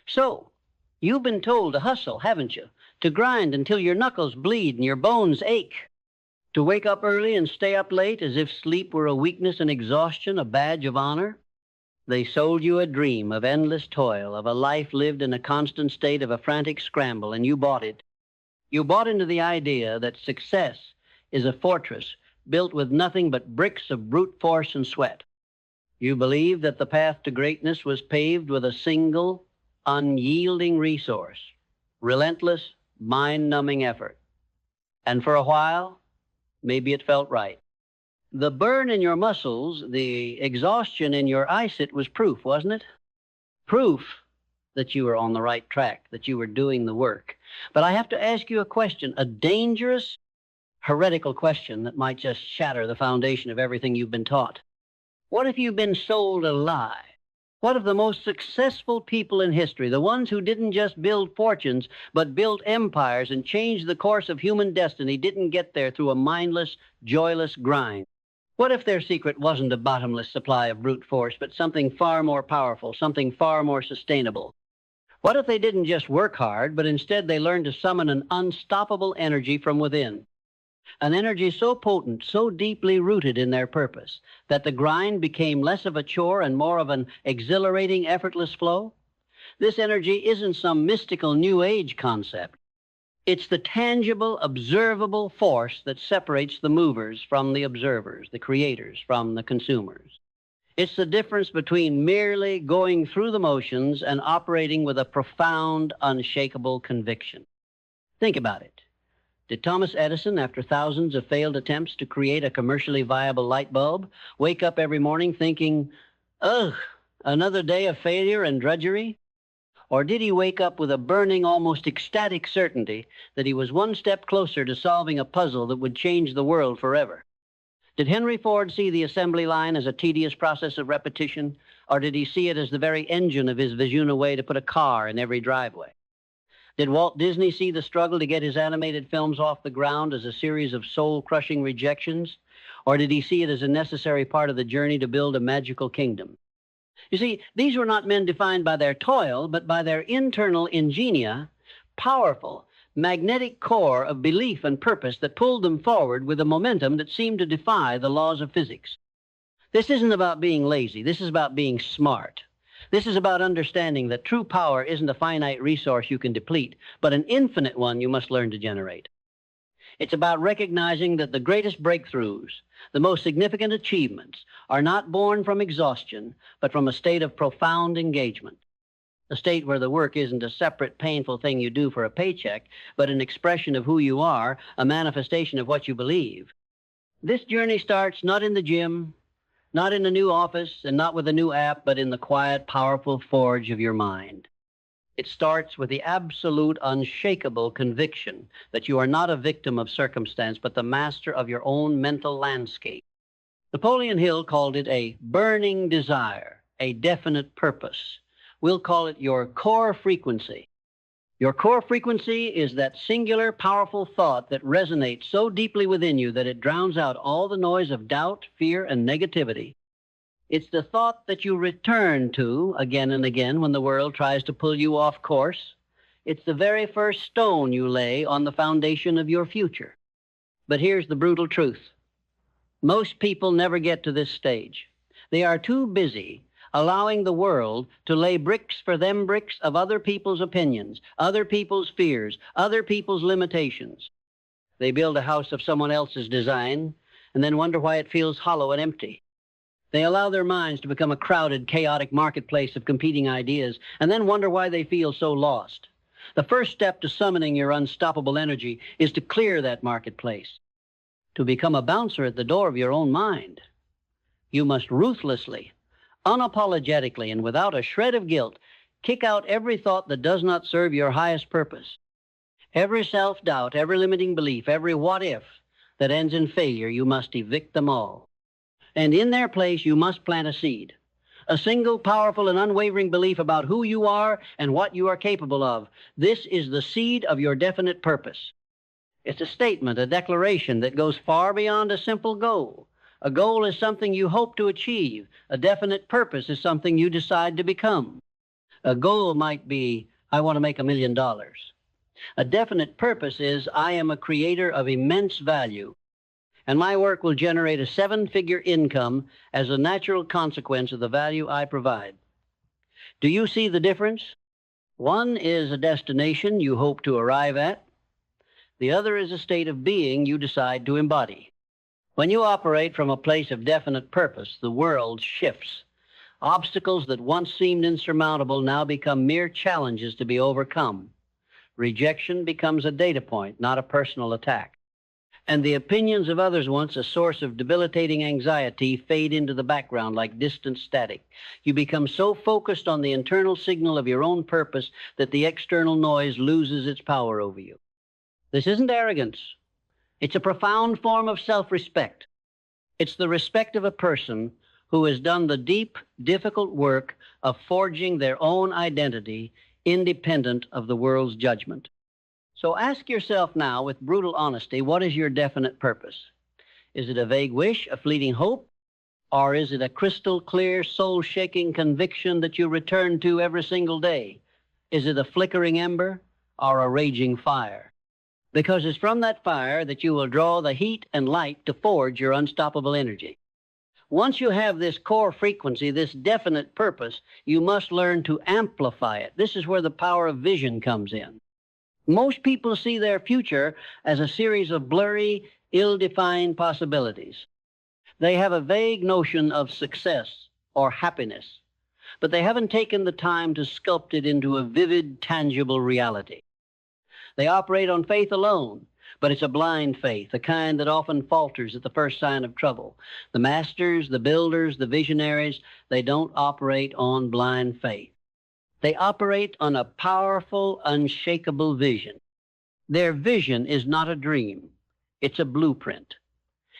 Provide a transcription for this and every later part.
So, you've been told to hustle, haven't you? To grind until your knuckles bleed and your bones ache. To wake up early and stay up late as if sleep were a weakness and exhaustion a badge of honor. They sold you a dream of endless toil, of a life lived in a constant state of a frantic scramble, and you bought it. You bought into the idea that success is a fortress built with nothing but bricks of brute force and sweat. You believed that the path to greatness was paved with a single, unyielding resource, relentless, mind-numbing effort. And for a while, maybe it felt right. The burn in your muscles, the exhaustion in your eyesight was proof, wasn't it? Proof that you were on the right track, that you were doing the work. But I have to ask you a question, a dangerous, heretical question that might just shatter the foundation of everything you've been taught. What if you've been sold a lie? What if the most successful people in history, the ones who didn't just build fortunes, but built empires and changed the course of human destiny, didn't get there through a mindless, joyless grind? What if their secret wasn't a bottomless supply of brute force, but something far more powerful, something far more sustainable? What if they didn't just work hard, but instead they learned to summon an unstoppable energy from within? An energy so potent, so deeply rooted in their purpose, that the grind became less of a chore and more of an exhilarating, effortless flow? This energy isn't some mystical New Age concept. It's the tangible, observable force that separates the movers from the observers, the creators from the consumers. It's the difference between merely going through the motions and operating with a profound, unshakable conviction. Think about it. Did Thomas Edison, after thousands of failed attempts to create a commercially viable light bulb, wake up every morning thinking, ugh, another day of failure and drudgery? Or did he wake up with a burning, almost ecstatic certainty that he was one step closer to solving a puzzle that would change the world forever? Did Henry Ford see the assembly line as a tedious process of repetition, or did he see it as the very engine of his vision way to put a car in every driveway? Did Walt Disney see the struggle to get his animated films off the ground as a series of soul-crushing rejections, or did he see it as a necessary part of the journey to build a magical kingdom? You see, these were not men defined by their toil, but by their internal ingenia, powerful, magnetic core of belief and purpose that pulled them forward with a momentum that seemed to defy the laws of physics. This isn't about being lazy. This is about being smart. This is about understanding that true power isn't a finite resource you can deplete, but an infinite one you must learn to generate. It's about recognizing that the greatest breakthroughs, the most significant achievements, are not born from exhaustion, but from a state of profound engagement. A state where the work isn't a separate, painful thing you do for a paycheck, but an expression of who you are, a manifestation of what you believe. This journey starts not in the gym, not in a new office, and not with a new app, but in the quiet, powerful forge of your mind. It starts with the absolute, unshakable conviction that you are not a victim of circumstance, but the master of your own mental landscape. Napoleon Hill called it a burning desire, a definite purpose. We'll call it your core frequency. Your core frequency is that singular, powerful thought that resonates so deeply within you that it drowns out all the noise of doubt, fear, and negativity. It's the thought that you return to again and again when the world tries to pull you off course. It's the very first stone you lay on the foundation of your future. But here's the brutal truth. Most people never get to this stage. They are too busy allowing the world to lay bricks for them bricks of other people's opinions, other people's fears, other people's limitations. They build a house of someone else's design and then wonder why it feels hollow and empty. They allow their minds to become a crowded, chaotic marketplace of competing ideas and then wonder why they feel so lost. The first step to summoning your unstoppable energy is to clear that marketplace, to become a bouncer at the door of your own mind. You must ruthlessly, unapologetically, and without a shred of guilt, kick out every thought that does not serve your highest purpose. Every self-doubt, every limiting belief, every what-if that ends in failure, you must evict them all. And in their place, you must plant a seed. A single, powerful, and unwavering belief about who you are and what you are capable of. This is the seed of your definite purpose. It's a statement, a declaration that goes far beyond a simple goal. A goal is something you hope to achieve. A definite purpose is something you decide to become. A goal might be, I want to make $1 million. A definite purpose is, I am a creator of immense value, and my work will generate a 7-figure income as a natural consequence of the value I provide. Do you see the difference? One is a destination you hope to arrive at. The other is a state of being you decide to embody. When you operate from a place of definite purpose, the world shifts. Obstacles that once seemed insurmountable now become mere challenges to be overcome. Rejection becomes a data point, not a personal attack. And the opinions of others, once a source of debilitating anxiety, fade into the background like distant static. You become so focused on the internal signal of your own purpose that the external noise loses its power over you. This isn't arrogance. It's a profound form of self-respect. It's the respect of a person who has done the deep, difficult work of forging their own identity independent of the world's judgment. So ask yourself now with brutal honesty, what is your definite purpose? Is it a vague wish, a fleeting hope? Or is it a crystal clear, soul-shaking conviction that you return to every single day? Is it a flickering ember or a raging fire? Because it's from that fire that you will draw the heat and light to forge your unstoppable energy. Once you have this core frequency, this definite purpose, you must learn to amplify it. This is where the power of vision comes in. Most people see their future as a series of blurry, ill-defined possibilities. They have a vague notion of success or happiness, but they haven't taken the time to sculpt it into a vivid, tangible reality. They operate on faith alone, but it's a blind faith, the kind that often falters at the first sign of trouble. The masters, the builders, the visionaries, they don't operate on blind faith. They operate on a powerful, unshakable vision. Their vision is not a dream. It's a blueprint.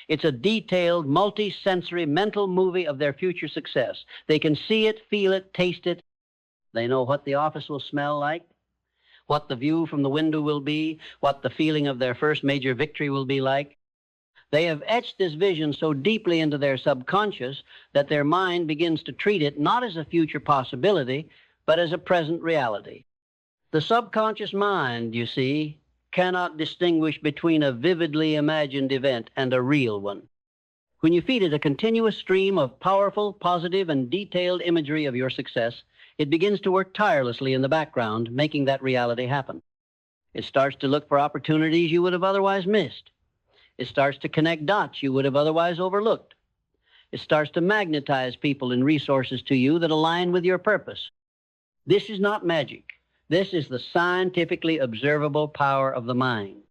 It's a detailed, multi-sensory mental movie of their future success. They can see it, feel it, taste it. They know what the office will smell like, what the view from the window will be, what the feeling of their first major victory will be like. They have etched this vision so deeply into their subconscious that their mind begins to treat it not as a future possibility, but as a present reality. The subconscious mind, you see, cannot distinguish between a vividly imagined event and a real one. When you feed it a continuous stream of powerful, positive, and detailed imagery of your success, it begins to work tirelessly in the background, making that reality happen. It starts to look for opportunities you would have otherwise missed. It starts to connect dots you would have otherwise overlooked. It starts to magnetize people and resources to you that align with your purpose. This is not magic. This is the scientifically observable power of the mind.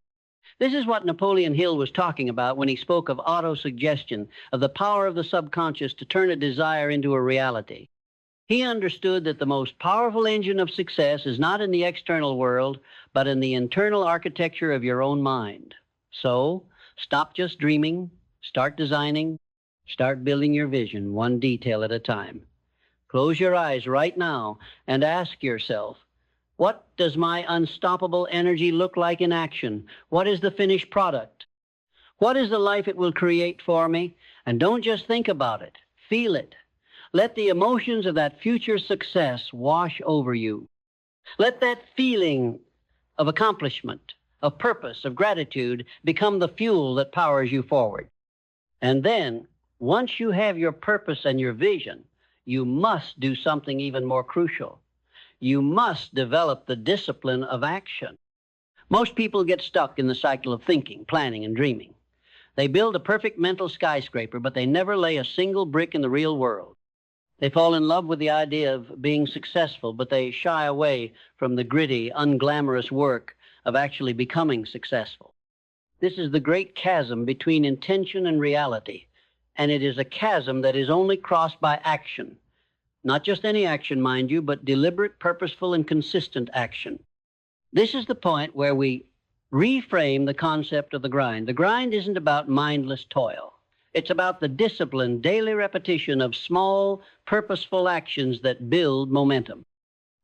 This is what Napoleon Hill was talking about when he spoke of autosuggestion, of the power of the subconscious to turn a desire into a reality. He understood that the most powerful engine of success is not in the external world, but in the internal architecture of your own mind. So, stop just dreaming, start designing, start building your vision, one detail at a time. Close your eyes right now and ask yourself, what does my unstoppable energy look like in action? What is the finished product? What is the life it will create for me? And don't just think about it, feel it. Let the emotions of that future success wash over you. Let that feeling of accomplishment, of purpose, of gratitude become the fuel that powers you forward. And then, once you have your purpose and your vision, you must do something even more crucial. You must develop the discipline of action. Most people get stuck in the cycle of thinking, planning, and dreaming. They build a perfect mental skyscraper, but they never lay a single brick in the real world. They fall in love with the idea of being successful, but they shy away from the gritty, unglamorous work of actually becoming successful. This is the great chasm between intention and reality, and it is a chasm that is only crossed by action. Not just any action, mind you, but deliberate, purposeful, and consistent action. This is the point where we reframe the concept of the grind. The grind isn't about mindless toil. It's about the disciplined daily repetition of small, purposeful actions that build momentum.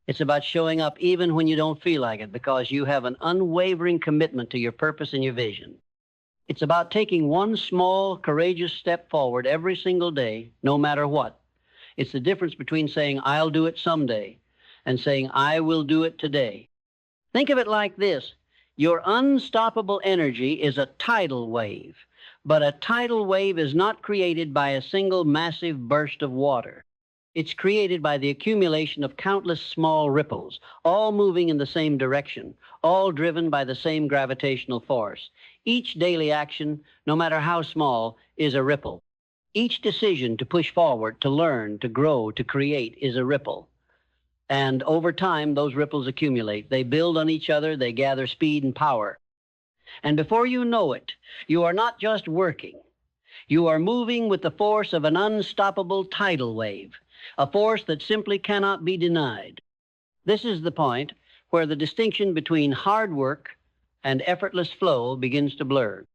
It's about showing up even when you don't feel like it because you have an unwavering commitment to your purpose and your vision. It's about taking one small, courageous step forward every single day, no matter what. It's the difference between saying, I'll do it someday, and saying, I will do it today. Think of it like this. Your unstoppable energy is a tidal wave, but a tidal wave is not created by a single massive burst of water. It's created by the accumulation of countless small ripples, all moving in the same direction, all driven by the same gravitational force. Each daily action, no matter how small, is a ripple. Each decision to push forward, to learn, to grow, to create is a ripple. And over time, those ripples accumulate. They build on each other. They gather speed and power. And before you know it, you are not just working. You are moving with the force of an unstoppable tidal wave, a force that simply cannot be denied. This is the point where the distinction between hard work and effortless flow begins to blur.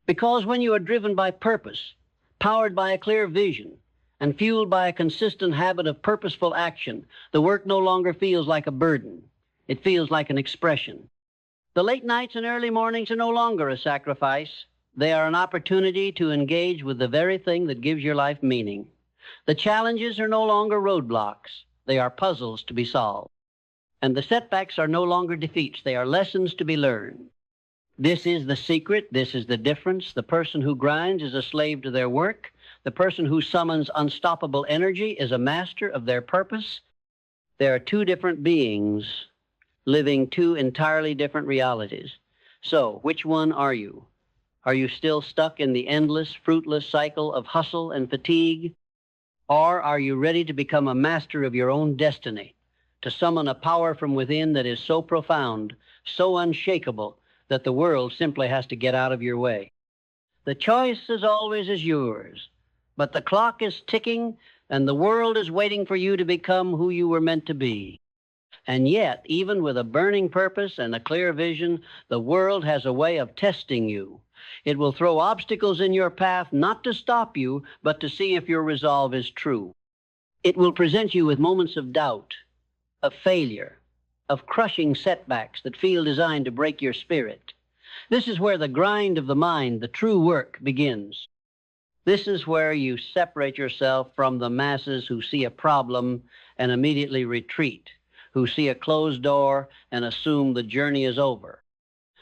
Because when you are driven by purpose, powered by a clear vision, and fueled by a consistent habit of purposeful action, the work no longer feels like a burden. It feels like an expression. The late nights and early mornings are no longer a sacrifice. They are an opportunity to engage with the very thing that gives your life meaning. The challenges are no longer roadblocks. They are puzzles to be solved. And the setbacks are no longer defeats. They are lessons to be learned. This is the secret. This is the difference. The person who grinds is a slave to their work. The person who summons unstoppable energy is a master of their purpose. There are two different beings living two entirely different realities. So, which one are you? Are you still stuck in the endless, fruitless cycle of hustle and fatigue? Or are you ready to become a master of your own destiny, to summon a power from within that is so profound, so unshakable, that the world simply has to get out of your way? The choice, as always, is yours. But the clock is ticking, and the world is waiting for you to become who you were meant to be. And yet, even with a burning purpose and a clear vision, the world has a way of testing you. It will throw obstacles in your path, not to stop you, but to see if your resolve is true. It will present you with moments of doubt, of failure, of crushing setbacks that feel designed to break your spirit. This is where the grind of the mind, the true work, begins. This is where you separate yourself from the masses who see a problem and immediately retreat, who see a closed door and assume the journey is over.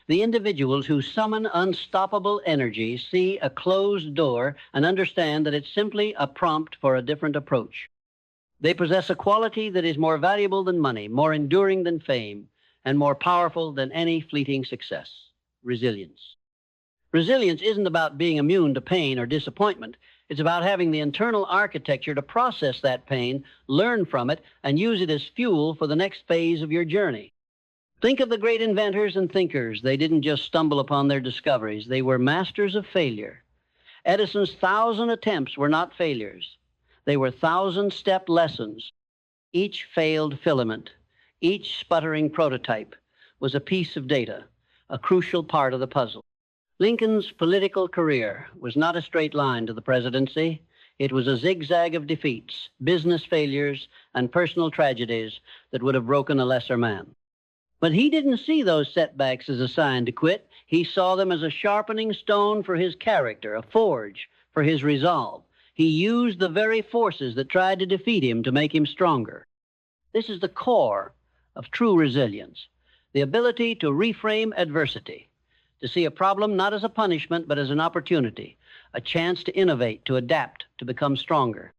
The individuals who summon unstoppable energy see a closed door and understand that it's simply a prompt for a different approach. They possess a quality that is more valuable than money, more enduring than fame, and more powerful than any fleeting success: resilience. Resilience isn't about being immune to pain or disappointment. It's about having the internal architecture to process that pain, learn from it, and use it as fuel for the next phase of your journey. Think of the great inventors and thinkers. They didn't just stumble upon their discoveries. They were masters of failure. Edison's 1,000 attempts were not failures. They were 1,000-step lessons. Each failed filament, each sputtering prototype was a piece of data, a crucial part of the puzzle. Lincoln's political career was not a straight line to the presidency. It was a zigzag of defeats, business failures, and personal tragedies that would have broken a lesser man. But he didn't see those setbacks as a sign to quit. He saw them as a sharpening stone for his character, a forge for his resolve. He used the very forces that tried to defeat him to make him stronger. This is the core of true resilience, the ability to reframe adversity, to see a problem not as a punishment, but as an opportunity, a chance to innovate, to adapt, to become stronger.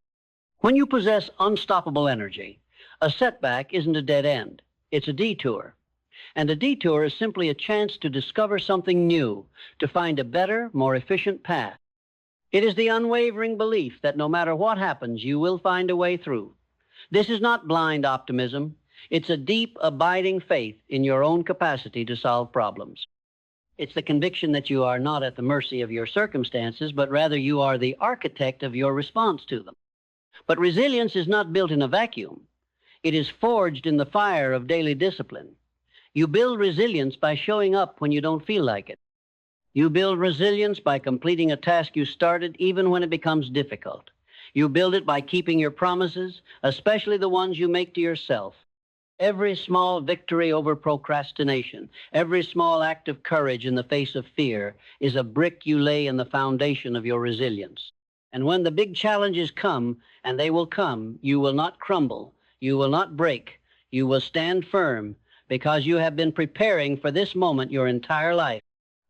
When you possess unstoppable energy, a setback isn't a dead end. It's a detour. And a detour is simply a chance to discover something new, to find a better, more efficient path. It is the unwavering belief that no matter what happens, you will find a way through. This is not blind optimism. It's a deep, abiding faith in your own capacity to solve problems. It's the conviction that you are not at the mercy of your circumstances, but rather you are the architect of your response to them. But resilience is not built in a vacuum. It is forged in the fire of daily discipline. You build resilience by showing up when you don't feel like it. You build resilience by completing a task you started even when it becomes difficult. You build it by keeping your promises, especially the ones you make to yourself. Every small victory over procrastination, every small act of courage in the face of fear is a brick you lay in the foundation of your resilience. And when the big challenges come, and they will come, you will not crumble, you will not break, You will stand firm because you have been preparing for this moment your entire life.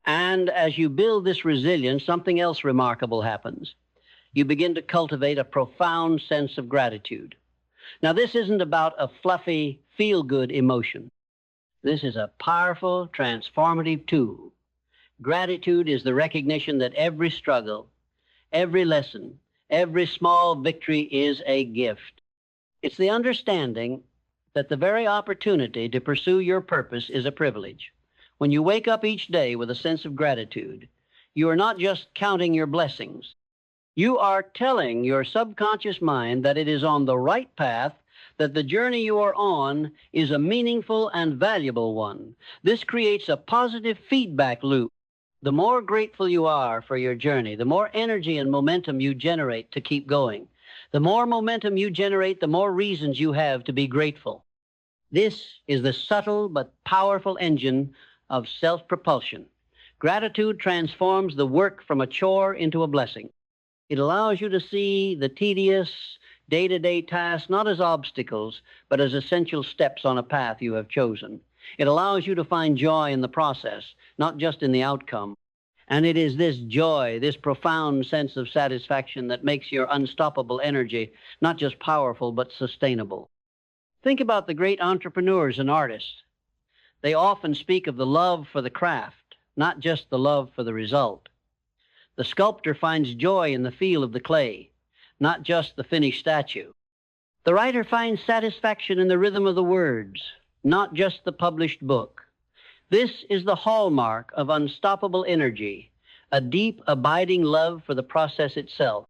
And as you build this resilience, something else remarkable happens. You begin to cultivate a profound sense of gratitude. Now, this isn't about a fluffy, feel-good emotion. This is a powerful, transformative tool. Gratitude is the recognition that every struggle, every lesson, every small victory is a gift. It's the understanding that the very opportunity to pursue your purpose is a privilege. When you wake up each day with a sense of gratitude, you are not just counting your blessings. You are telling your subconscious mind that it is on the right path, that the journey you are on is a meaningful and valuable one. This creates a positive feedback loop. The more grateful you are for your journey, the more energy and momentum you generate to keep going. The more momentum you generate, the more reasons you have to be grateful. This is the subtle but powerful engine of self-propulsion. Gratitude transforms the work from a chore into a blessing. It allows you to see the tedious, day-to-day tasks not as obstacles, but as essential steps on a path you have chosen. It allows you to find joy in the process, not just in the outcome. And it is this joy, this profound sense of satisfaction that makes your unstoppable energy not just powerful, but sustainable. Think about the great entrepreneurs and artists. They often speak of the love for the craft, not just the love for the result. The sculptor finds joy in the feel of the clay, not just the finished statue. The writer finds satisfaction in the rhythm of the words, not just the published book. This is the hallmark of unstoppable energy, a deep, abiding love for the process itself.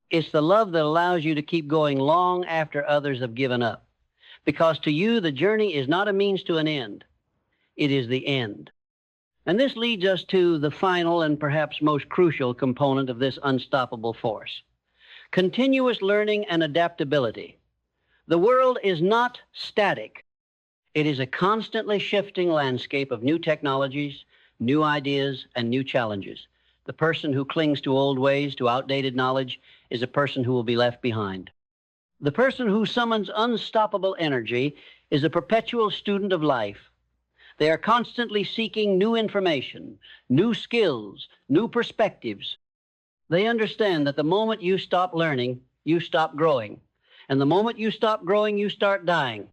It's the love that allows you to keep going long after others have given up. Because to you, the journey is not a means to an end. It is the end. And this leads us to the final and perhaps most crucial component of this unstoppable force: continuous learning and adaptability. The world is not static. It is a constantly shifting landscape of new technologies, new ideas, and new challenges. The person who clings to old ways, to outdated knowledge, is a person who will be left behind. The person who summons unstoppable energy is a perpetual student of life. They are constantly seeking new information, new skills, new perspectives. They understand that the moment you stop learning, you stop growing. And the moment you stop growing, you start dying.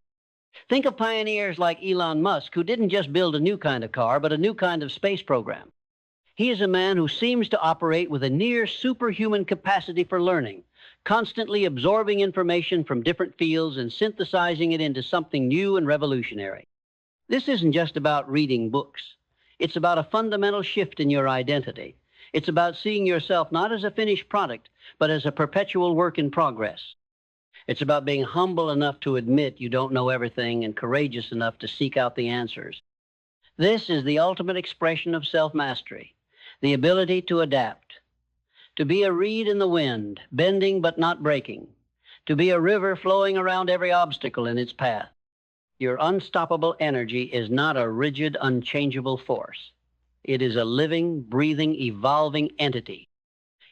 Think of pioneers like Elon Musk, who didn't just build a new kind of car, but a new kind of space program. He is a man who seems to operate with a near superhuman capacity for learning, constantly absorbing information from different fields and synthesizing it into something new and revolutionary. This isn't just about reading books. It's about a fundamental shift in your identity. It's about seeing yourself not as a finished product, but as a perpetual work in progress. It's about being humble enough to admit you don't know everything and courageous enough to seek out the answers. This is the ultimate expression of self-mastery, the ability to adapt, to be a reed in the wind, bending but not breaking, to be a river flowing around every obstacle in its path. Your unstoppable energy is not a rigid, unchangeable force. It is a living, breathing, evolving entity.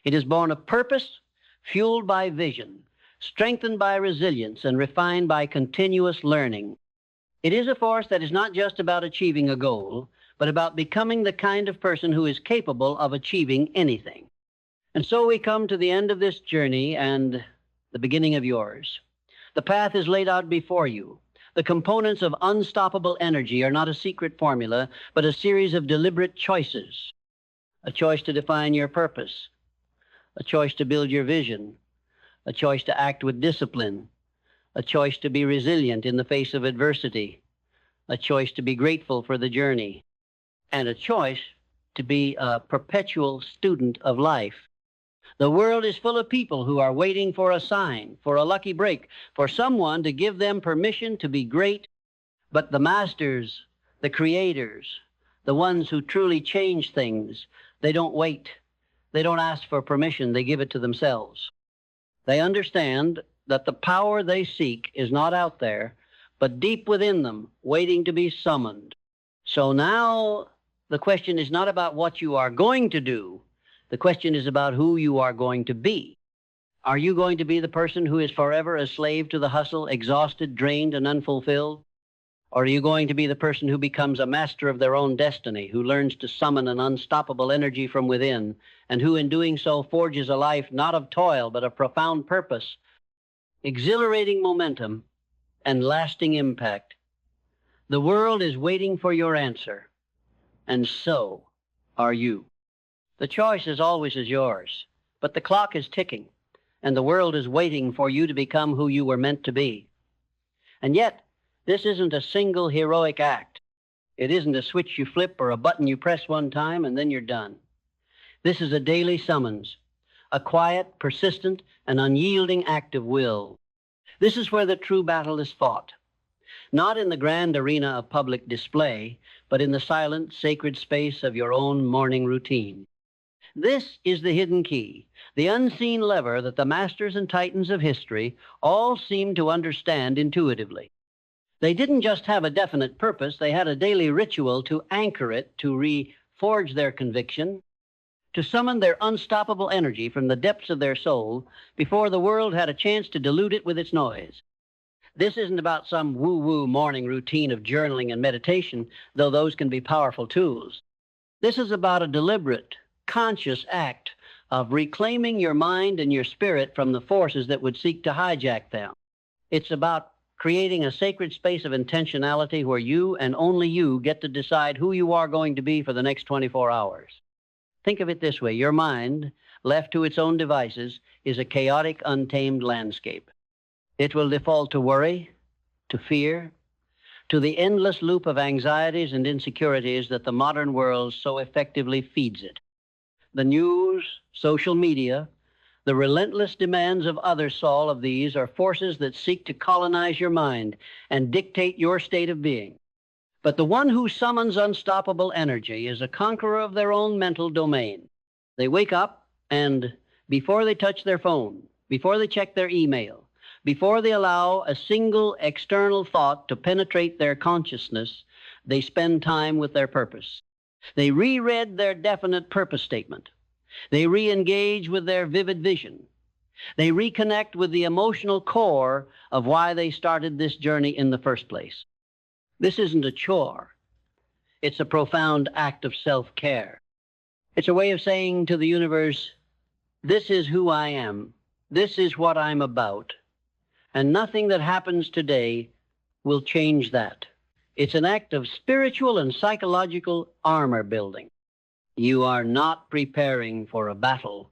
It is born of purpose, fueled by vision, strengthened by resilience, and refined by continuous learning. It is a force that is not just about achieving a goal, but about becoming the kind of person who is capable of achieving anything. And so we come to the end of this journey and the beginning of yours. The path is laid out before you. The components of unstoppable energy are not a secret formula, but a series of deliberate choices. A choice to define your purpose, a choice to build your vision, a choice to act with discipline, a choice to be resilient in the face of adversity, a choice to be grateful for the journey, and a choice to be a perpetual student of life. The world is full of people who are waiting for a sign, for a lucky break, for someone to give them permission to be great. But the masters, the creators, the ones who truly change things, they don't wait. They don't ask for permission. They give it to themselves. They understand that the power they seek is not out there, but deep within them, waiting to be summoned. So now the question is not about what you are going to do. The question is about who you are going to be. Are you going to be the person who is forever a slave to the hustle, exhausted, drained, and unfulfilled? Or are you going to be the person who becomes a master of their own destiny, who learns to summon an unstoppable energy from within, and who in doing so forges a life not of toil, but of profound purpose, exhilarating momentum, and lasting impact? The world is waiting for your answer, and so are you. The choice is always yours, but the clock is ticking, and the world is waiting for you to become who you were meant to be. And yet, this isn't a single heroic act. It isn't a switch you flip or a button you press one time and then you're done. This is a daily summons, a quiet, persistent, and unyielding act of will. This is where the true battle is fought, not in the grand arena of public display, but in the silent, sacred space of your own morning routine. This is the hidden key, the unseen lever that the masters and titans of history all seem to understand intuitively. They didn't just have a definite purpose, they had a daily ritual to anchor it, to reforge their conviction, to summon their unstoppable energy from the depths of their soul before the world had a chance to dilute it with its noise. This isn't about some woo-woo morning routine of journaling and meditation, though those can be powerful tools. This is about a deliberate, conscious act of reclaiming your mind and your spirit from the forces that would seek to hijack them. It's about creating a sacred space of intentionality where you and only you get to decide who you are going to be for the next 24 hours. Think of it this way. Your mind, left to its own devices, is a chaotic, untamed landscape. It will default to worry, to fear, to the endless loop of anxieties and insecurities that the modern world so effectively feeds it. The news, social media, the relentless demands of others, all of these are forces that seek to colonize your mind and dictate your state of being. But the one who summons unstoppable energy is a conqueror of their own mental domain. They wake up and, before they touch their phone, before they check their email, before they allow a single external thought to penetrate their consciousness, they spend time with their purpose. They reread their definite purpose statement. They re-engage with their vivid vision. They reconnect with the emotional core of why they started this journey in the first place. This isn't a chore. It's a profound act of self-care. It's a way of saying to the universe, this is who I am. This is what I'm about. And nothing that happens today will change that. It's an act of spiritual and psychological armor building. You are not preparing for a battle.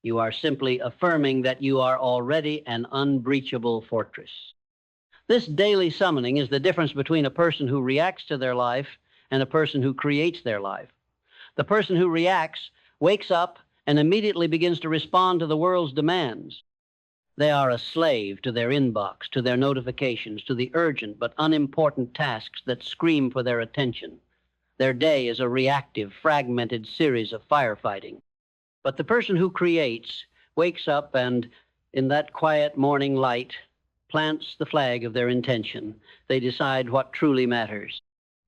You are simply affirming that you are already an unbreachable fortress. This daily summoning is the difference between a person who reacts to their life and a person who creates their life. The person who reacts wakes up and immediately begins to respond to the world's demands. They are a slave to their inbox, to their notifications, to the urgent but unimportant tasks that scream for their attention. Their day is a reactive, fragmented series of firefighting. But the person who creates wakes up and, in that quiet morning light, plants the flag of their intention. They decide what truly matters.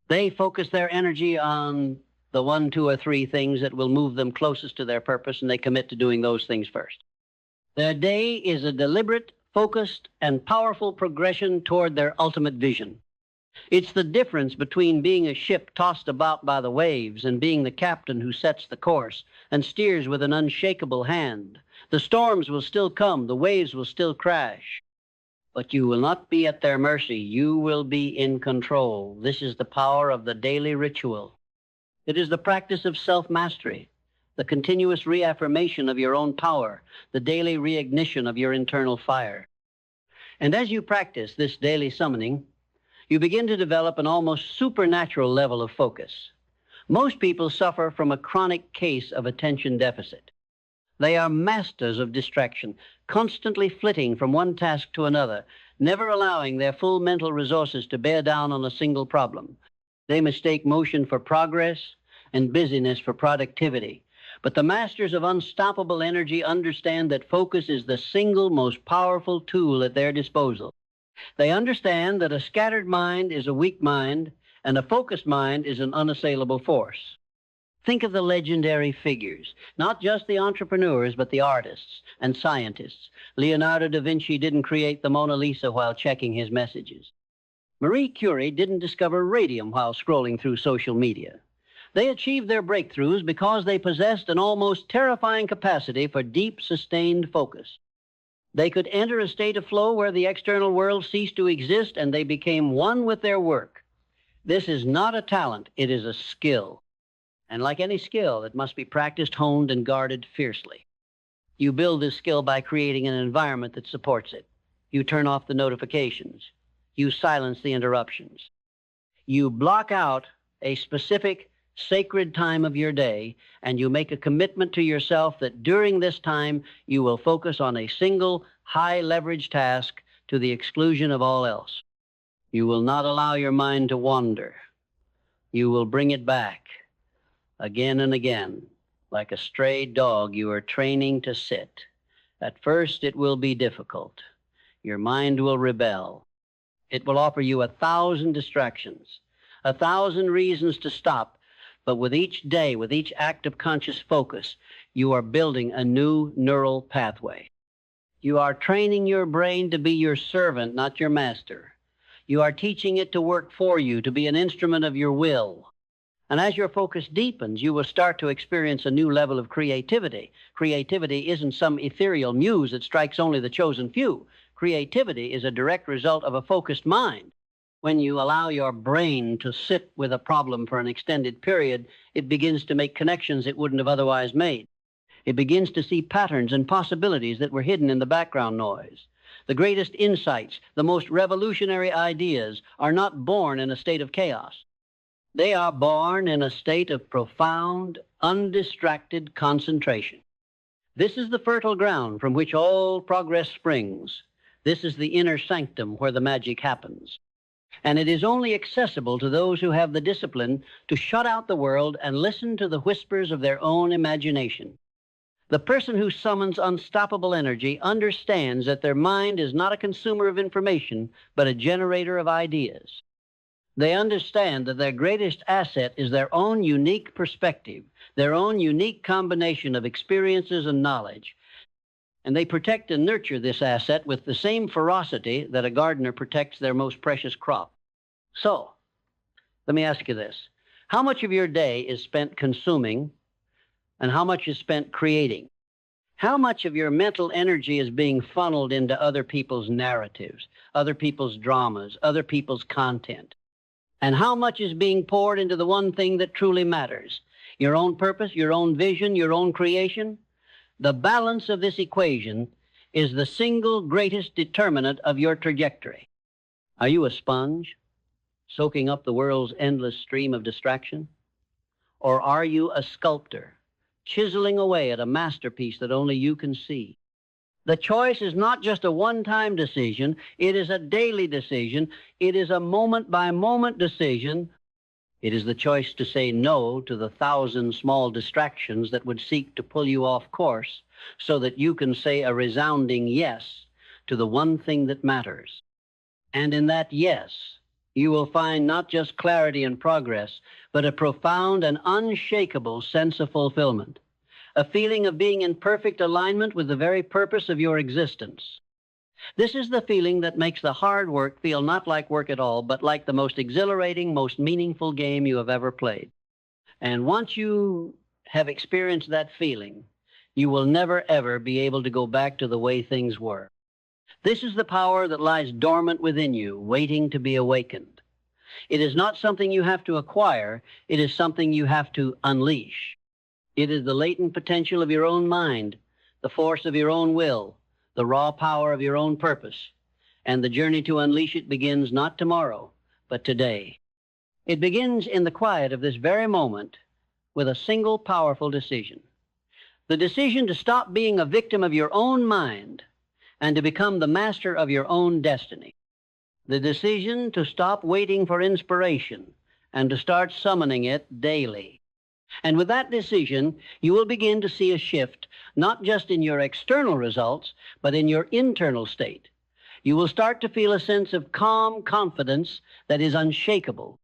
They focus their energy on the 1, 2, or 3 things that will move them closest to their purpose, and they commit to doing those things first. Their day is a deliberate, focused, and powerful progression toward their ultimate vision. It's the difference between being a ship tossed about by the waves and being the captain who sets the course and steers with an unshakable hand. The storms will still come, the waves will still crash, but you will not be at their mercy. You will be in control. This is the power of the daily ritual. It is the practice of self-mastery, the continuous reaffirmation of your own power, the daily reignition of your internal fire. And as you practice this daily summoning, you begin to develop an almost supernatural level of focus. Most people suffer from a chronic case of attention deficit. They are masters of distraction, constantly flitting from one task to another, never allowing their full mental resources to bear down on a single problem. They mistake motion for progress and busyness for productivity. But the masters of unstoppable energy understand that focus is the single most powerful tool at their disposal. They understand that a scattered mind is a weak mind, and a focused mind is an unassailable force. Think of the legendary figures, not just the entrepreneurs, but the artists and scientists. Leonardo da Vinci didn't create the Mona Lisa while checking his messages. Marie Curie didn't discover radium while scrolling through social media. They achieved their breakthroughs because they possessed an almost terrifying capacity for deep, sustained focus. They could enter a state of flow where the external world ceased to exist, and they became one with their work. This is not a talent, it is a skill. And like any skill, it must be practiced, honed, and guarded fiercely. You build this skill by creating an environment that supports it. You turn off the notifications. You silence the interruptions. You block out a specific sacred time of your day, and you make a commitment to yourself that during this time you will focus on a single high-leverage task to the exclusion of all else. You will not allow your mind to wander. You will bring it back again and again. Like a stray dog, you are training to sit. At first, it will be difficult. Your mind will rebel. It will offer you 1,000 distractions, 1,000 reasons to stop. But with each day, with each act of conscious focus, you are building a new neural pathway. You are training your brain to be your servant, not your master. You are teaching it to work for you, to be an instrument of your will. And as your focus deepens, you will start to experience a new level of creativity. Creativity isn't some ethereal muse that strikes only the chosen few. Creativity is a direct result of a focused mind. When you allow your brain to sit with a problem for an extended period, it begins to make connections it wouldn't have otherwise made. It begins to see patterns and possibilities that were hidden in the background noise. The greatest insights, the most revolutionary ideas are not born in a state of chaos. They are born in a state of profound, undistracted concentration. This is the fertile ground from which all progress springs. This is the inner sanctum where the magic happens. And it is only accessible to those who have the discipline to shut out the world and listen to the whispers of their own imagination. The person who summons unstoppable energy understands that their mind is not a consumer of information, but a generator of ideas. They understand that their greatest asset is their own unique perspective, their own unique combination of experiences and knowledge. And they protect and nurture this asset with the same ferocity that a gardener protects their most precious crop. So, let me ask you this. How much of your day is spent consuming, and how much is spent creating? How much of your mental energy is being funneled into other people's narratives, other people's dramas, other people's content? And how much is being poured into the one thing that truly matters? Your own purpose, your own vision, your own creation? The balance of this equation is the single greatest determinant of your trajectory. Are you a sponge, soaking up the world's endless stream of distraction? Or are you a sculptor, chiseling away at a masterpiece that only you can see? The choice is not just a one-time decision, it is a daily decision, it is a moment-by-moment decision. It is the choice to say no to the 1,000 small distractions that would seek to pull you off course so that you can say a resounding yes to the one thing that matters. And in that yes, you will find not just clarity and progress, but a profound and unshakable sense of fulfillment, a feeling of being in perfect alignment with the very purpose of your existence. This is the feeling that makes the hard work feel not like work at all, but like the most exhilarating, most meaningful game you have ever played. And once you have experienced that feeling, you will never, ever be able to go back to the way things were. This is the power that lies dormant within you, waiting to be awakened. It is not something you have to acquire. It is something you have to unleash. It is the latent potential of your own mind, the force of your own will, the raw power of your own purpose, and the journey to unleash it begins not tomorrow, but today. It begins in the quiet of this very moment with a single powerful decision. The decision to stop being a victim of your own mind and to become the master of your own destiny. The decision to stop waiting for inspiration and to start summoning it daily. And with that decision, you will begin to see a shift, not just in your external results, but in your internal state. You will start to feel a sense of calm confidence that is unshakable.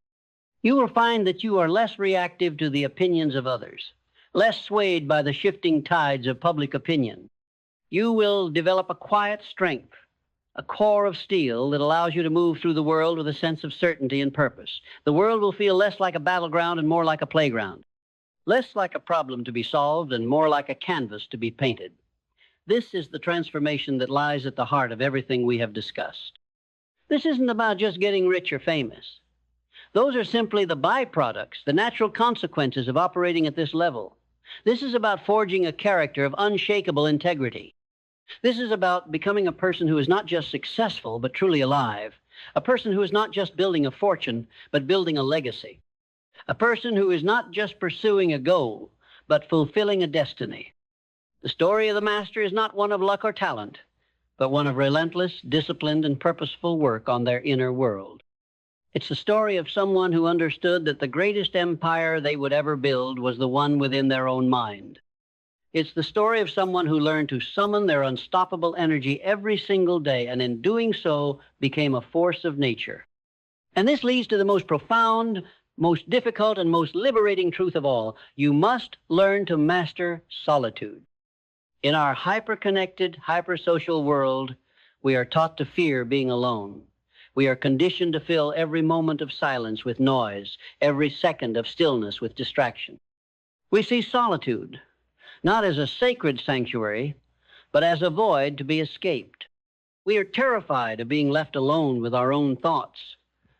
You will find that you are less reactive to the opinions of others, less swayed by the shifting tides of public opinion. You will develop a quiet strength, a core of steel that allows you to move through the world with a sense of certainty and purpose. The world will feel less like a battleground and more like a playground, less like a problem to be solved and more like a canvas to be painted. This is the transformation that lies at the heart of everything we have discussed. This isn't about just getting rich or famous. Those are simply the byproducts, the natural consequences of operating at this level. This is about forging a character of unshakable integrity. This is about becoming a person who is not just successful, but truly alive. A person who is not just building a fortune, but building a legacy. A person who is not just pursuing a goal, but fulfilling a destiny. The story of the master is not one of luck or talent, but one of relentless, disciplined, and purposeful work on their inner world. It's the story of someone who understood that the greatest empire they would ever build was the one within their own mind. It's the story of someone who learned to summon their unstoppable energy every single day, and in doing so became a force of nature. And this leads to the most profound, most difficult, and most liberating truth of all. You must learn to master solitude. In our hyper-connected, hyper-social world, we are taught to fear being alone. We are conditioned to fill every moment of silence with noise, every second of stillness with distraction. We see solitude not as a sacred sanctuary, but as a void to be escaped. We are terrified of being left alone with our own thoughts,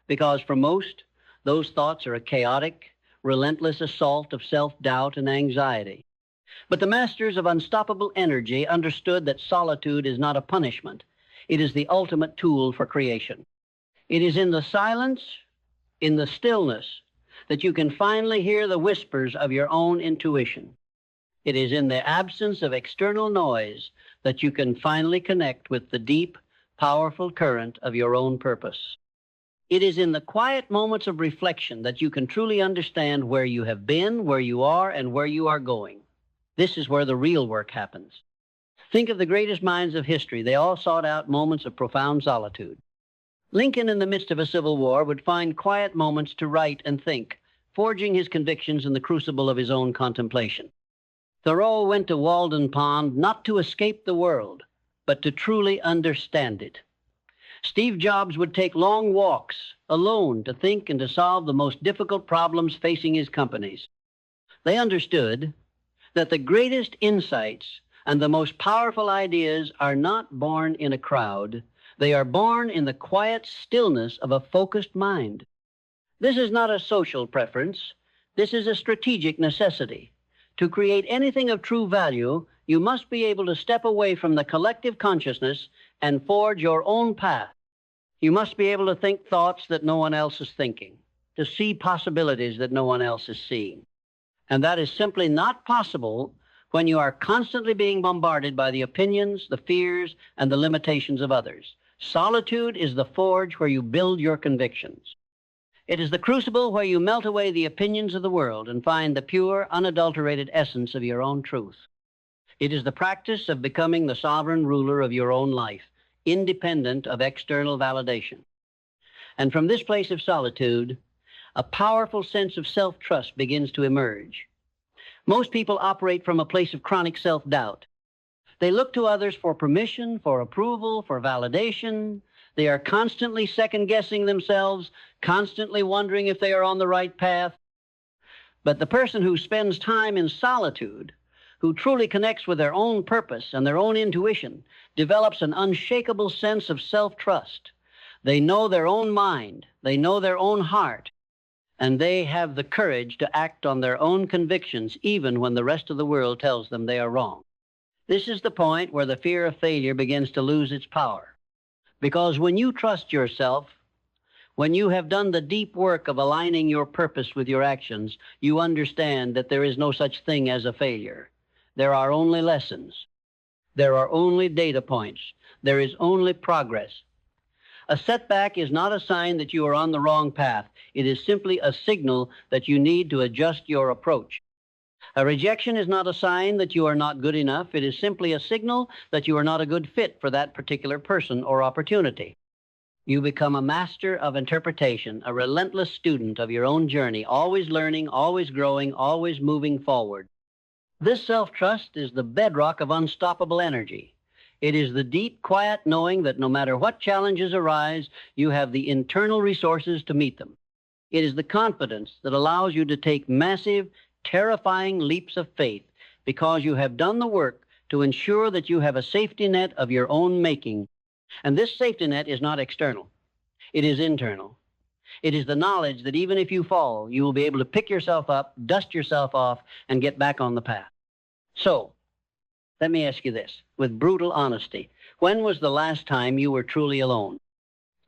because for most, those thoughts are a chaotic, relentless assault of self-doubt and anxiety. But the masters of unstoppable energy understood that solitude is not a punishment. It is the ultimate tool for creation. It is in the silence, in the stillness, that you can finally hear the whispers of your own intuition. It is in the absence of external noise that you can finally connect with the deep, powerful current of your own purpose. It is in the quiet moments of reflection that you can truly understand where you have been, where you are, and where you are going. This is where the real work happens. Think of the greatest minds of history. They all sought out moments of profound solitude. Lincoln, in the midst of a civil war, would find quiet moments to write and think, forging his convictions in the crucible of his own contemplation. Thoreau went to Walden Pond not to escape the world, but to truly understand it. Steve Jobs would take long walks alone to think and to solve the most difficult problems facing his companies. They understood that the greatest insights and the most powerful ideas are not born in a crowd. They are born in the quiet stillness of a focused mind. This is not a social preference. This is a strategic necessity. To create anything of true value, you must be able to step away from the collective consciousness and forge your own path. You must be able to think thoughts that no one else is thinking, to see possibilities that no one else is seeing. And that is simply not possible when you are constantly being bombarded by the opinions, the fears, and the limitations of others. Solitude is the forge where you build your convictions. It is the crucible where you melt away the opinions of the world and find the pure, unadulterated essence of your own truth. It is the practice of becoming the sovereign ruler of your own life, independent of external validation. And from this place of solitude, a powerful sense of self-trust begins to emerge. Most people operate from a place of chronic self-doubt. They look to others for permission, for approval, for validation. They are constantly second-guessing themselves, constantly wondering if they are on the right path. But the person who spends time in solitude, who truly connects with their own purpose and their own intuition, develops an unshakable sense of self-trust. They know their own mind, they know their own heart, and they have the courage to act on their own convictions even when the rest of the world tells them they are wrong. This is the point where the fear of failure begins to lose its power. Because when you trust yourself, when you have done the deep work of aligning your purpose with your actions, you understand that there is no such thing as a failure. There are only lessons. There are only data points. There is only progress. A setback is not a sign that you are on the wrong path. It is simply a signal that you need to adjust your approach. A rejection is not a sign that you are not good enough. It is simply a signal that you are not a good fit for that particular person or opportunity. You become a master of interpretation, a relentless student of your own journey, always learning, always growing, always moving forward. This self-trust is the bedrock of unstoppable energy. It is the deep, quiet knowing that no matter what challenges arise, you have the internal resources to meet them. It is the confidence that allows you to take massive, terrifying leaps of faith because you have done the work to ensure that you have a safety net of your own making. And this safety net is not external. It is internal. It is the knowledge that even if you fall, you will be able to pick yourself up, dust yourself off, and get back on the path. So, let me ask you this, with brutal honesty. When was the last time you were truly alone?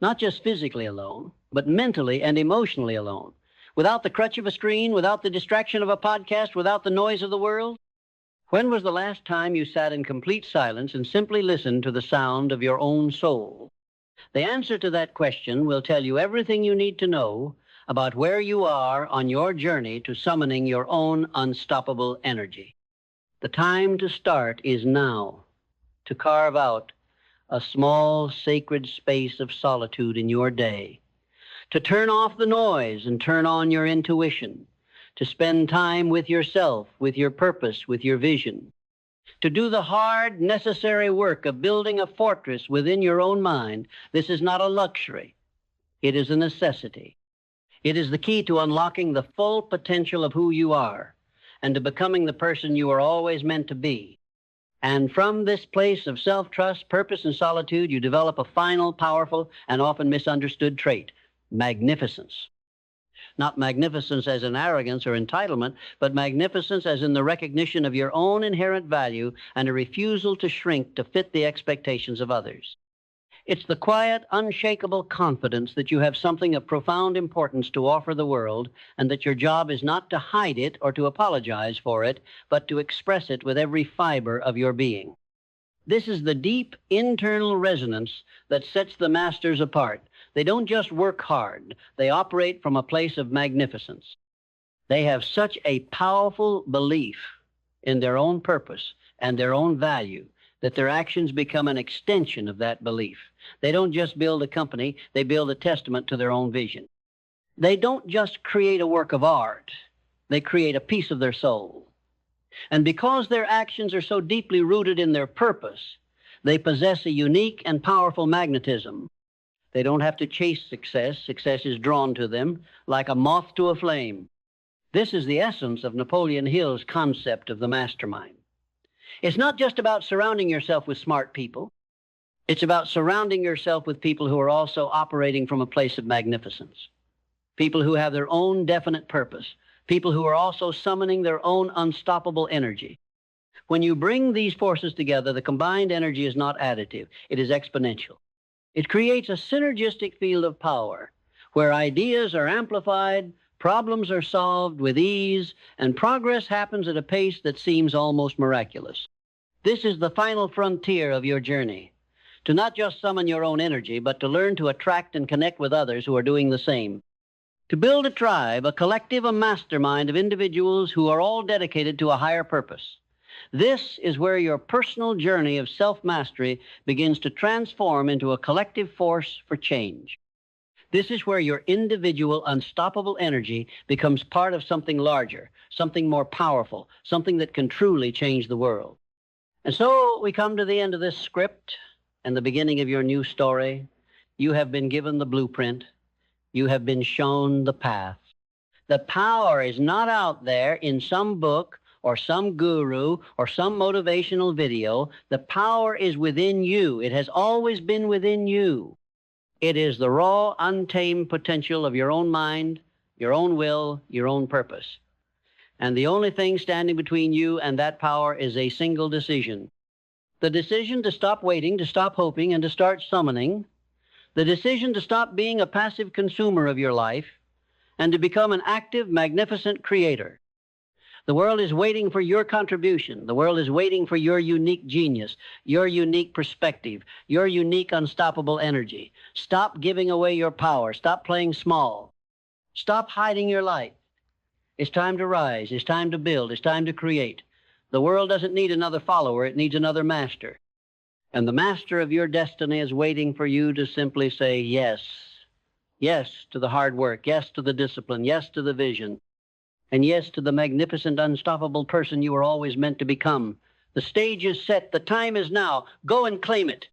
Not just physically alone, but mentally and emotionally alone. Without the crutch of a screen, without the distraction of a podcast, without the noise of the world? When was the last time you sat in complete silence and simply listened to the sound of your own soul? The answer to that question will tell you everything you need to know about where you are on your journey to summoning your own unstoppable energy. The time to start is now, to carve out a small, sacred space of solitude in your day, to turn off the noise and turn on your intuition, to spend time with yourself, with your purpose, with your vision, to do the hard, necessary work of building a fortress within your own mind. This is not a luxury. It is a necessity. It is the key to unlocking the full potential of who you are and to becoming the person you are always meant to be. And from this place of self-trust, purpose, and solitude, you develop a final, powerful, and often misunderstood trait, magnificence. Not magnificence as in arrogance or entitlement, but magnificence as in the recognition of your own inherent value and a refusal to shrink to fit the expectations of others. It's the quiet, unshakable confidence that you have something of profound importance to offer the world, and that your job is not to hide it or to apologize for it, but to express it with every fiber of your being. This is the deep internal resonance that sets the masters apart. They don't just work hard. They operate from a place of magnificence. They have such a powerful belief in their own purpose and their own value that their actions become an extension of that belief. They don't just build a company, they build a testament to their own vision. They don't just create a work of art, they create a piece of their soul. And because their actions are so deeply rooted in their purpose, they possess a unique and powerful magnetism. They don't have to chase success. Success is drawn to them like a moth to a flame. This is the essence of Napoleon Hill's concept of the mastermind. It's not just about surrounding yourself with smart people. It's about surrounding yourself with people who are also operating from a place of magnificence. People who have their own definite purpose. People who are also summoning their own unstoppable energy. When you bring these forces together, the combined energy is not additive. It is exponential. It creates a synergistic field of power where ideas are amplified, problems are solved with ease, and progress happens at a pace that seems almost miraculous. This is the final frontier of your journey, to not just summon your own energy, but to learn to attract and connect with others who are doing the same. To build a tribe, a collective, a mastermind of individuals who are all dedicated to a higher purpose. This is where your personal journey of self-mastery begins to transform into a collective force for change. This is where your individual unstoppable energy becomes part of something larger, something more powerful, something that can truly change the world. And so we come to the end of this script and the beginning of your new story. You have been given the blueprint. You have been shown the path. The power is not out there in some book or some guru or some motivational video. The power is within you. It has always been within you. It is the raw, untamed potential of your own mind, your own will, your own purpose. And the only thing standing between you and that power is a single decision. The decision to stop waiting, to stop hoping, and to start summoning. The decision to stop being a passive consumer of your life and to become an active, magnificent creator. The world is waiting for your contribution. The world is waiting for your unique genius, your unique perspective, your unique unstoppable energy. Stop giving away your power. Stop playing small. Stop hiding your light. It's time to rise. It's time to build. It's time to create. The world doesn't need another follower. It needs another master. And the master of your destiny is waiting for you to simply say yes. Yes to the hard work. Yes to the discipline. Yes to the vision. And yes to the magnificent, unstoppable person you were always meant to become. The stage is set. The time is now. Go and claim it.